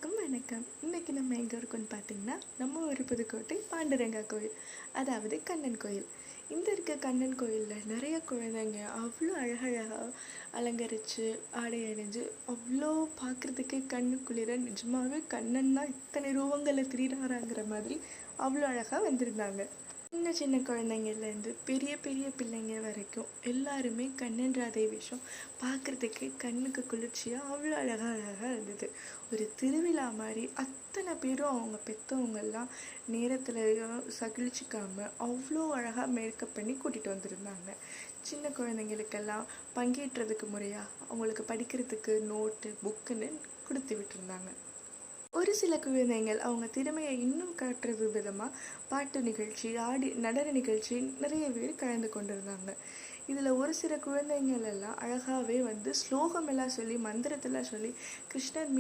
எல்லாருக்கும் வணக்கம். இன்றைக்கி நம்ம எங்கே இருக்கோன்னு பார்த்தீங்கன்னா, நம்ம ஒரு புதுக்கோட்டை பாண்டுரங்கா கோயில், அதாவது கண்ணன் கோயில். இந்த இருக்க கண்ணன் கோயிலில் நிறைய குழந்தைங்க அவ்வளோ அழகழகாக அலங்கரித்து ஆடை அணிஞ்சு அவ்வளோ பார்க்குறதுக்கு கண்ணு குளிர, நிஜமாகவே கண்ணன் தான் இத்தனை ரூபங்களில் திரிகிறாராங்கிற மாதிரி அவ்வளோ அழகாக வந்திருந்தாங்க. சின்ன சின்ன குழந்தைங்கள்லேருந்து பெரிய பெரிய பிள்ளைங்க வரைக்கும் எல்லாருமே கண்ணன் ராதை வேஷம் பார்க்குறதுக்கு கண்ணுக்கு குளிர்ச்சியாக அவ்வளோ அழகாக இருந்தது. ஒரு திருவிழா மாதிரி அத்தனை பேரும் அவங்க பெற்றவங்கெல்லாம் நேரத்தில் சகிழ்ச்சிக்காமல் அவ்வளோ அழகாக மேக்கப் பண்ணி கூட்டிகிட்டு வந்திருந்தாங்க. சின்ன குழந்தைங்களுக்கெல்லாம் பங்கேற்றதுக்கு முறையாக அவங்களுக்கு படிக்கிறதுக்கு நோட்டு புக்குன்னு கொடுத்து விட்டுருந்தாங்க. ஒரு சில குழந்தைகள் அவங்க திறமையை இன்னும் காட்டுறது விதமாக பாட்டு நிகழ்ச்சி, நடன நிகழ்ச்சி நிறைய பேர் கலந்து கொண்டிருந்தாங்க. இதில் ஒரு சில குழந்தைங்கள் எல்லாம் அழகாகவே ஸ்லோகமெல்லாம் சொல்லி மந்திரத்தெல்லாம் சொல்லி கிருஷ்ணர்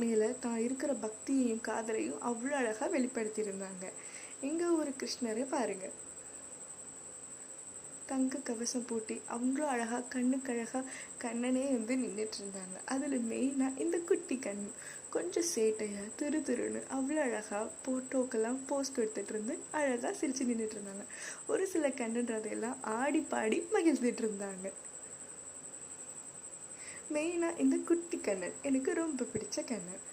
மேலே தான் இருக்கிற பக்தியையும் காதலையும் அவ்வளோ அழகாக வெளிப்படுத்தியிருந்தாங்க. இங்கே ஒரு கிருஷ்ணரை பாருங்கள், தங்க கவசம் போட்டி அவ்வளோ அழகாக கண்ணுக்கு அழகாக கண்ணனே நின்றுட்டு இருந்தாங்க. அதில் மெயினாக இந்த குட்டி கண் கொஞ்சம் சேட்டையாக திருன்னு அவ்வளோ அழகாக ஃபோட்டோக்கெல்லாம் போஸ்ட் எடுத்துகிட்டு இருந்து அழகாக சிரித்து நின்றுட்டு இருந்தாங்க. ஒரு சில கண்ணுன்றதையெல்லாம் ஆடி பாடி மகிழ்ந்துட்டு இருந்தாங்க. மெயினாக இந்த குட்டி கண்ணன் எனக்கு ரொம்ப பிடிச்ச கண்ணன்.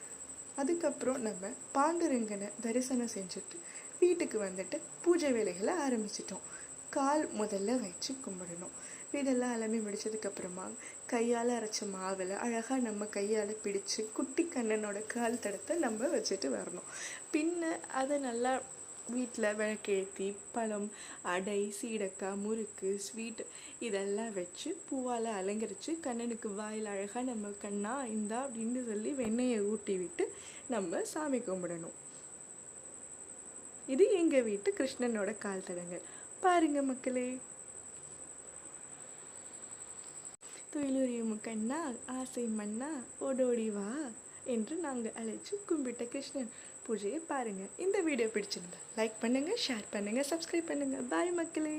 அதுக்கப்புறம் நம்ம பாண்டுரங்கனை தரிசனம் செஞ்சுட்டு வீட்டுக்கு வந்துட்டு பூஜை வேலைகளை ஆரம்பிச்சிட்டோம். கால் முதல்ல வச்சு கும்பிடணும். வீடெல்லாம் எல்லாமே முடிச்சதுக்கப்புறமா கையால் அரைச்ச மாவில் அழகாக நம்ம கையால் பிடிச்சு குட்டி கண்ணனோட கால் தடத்தை நம்ம வச்சுட்டு வரணும். பின்ன அதை நல்லா வீட்டில் விளக்கேற்றி பழம், அடை, சீடக்காய், முறுக்கு, ஸ்வீட் இதெல்லாம் வச்சு பூவால் அலங்கரித்து கண்ணனுக்கு வாயில் அழகாக நம்ம கண்ணா இந்தா அப்படின்னு சொல்லி வெண்ணெயை ஊட்டி விட்டு நம்ம சாமி கும்பிடணும். இது எங்கள் வீட்டு கிருஷ்ணனோட கால் தடங்கள். பாருங்க மக்களே, துயிலுரியும் கண்ணா ஆசை மண்ணா ஓடோடி வா என்று நாங்கள் அழைச்சி கும்பிட்ட கிருஷ்ணன் பூஜையை பாருங்கள். இந்த வீடியோ பிடிச்சிருந்தா லைக் பண்ணுங்கள், ஷேர் பண்ணுங்கள், சப்ஸ்கிரைப் பண்ணுங்கள். பாய் மக்களே.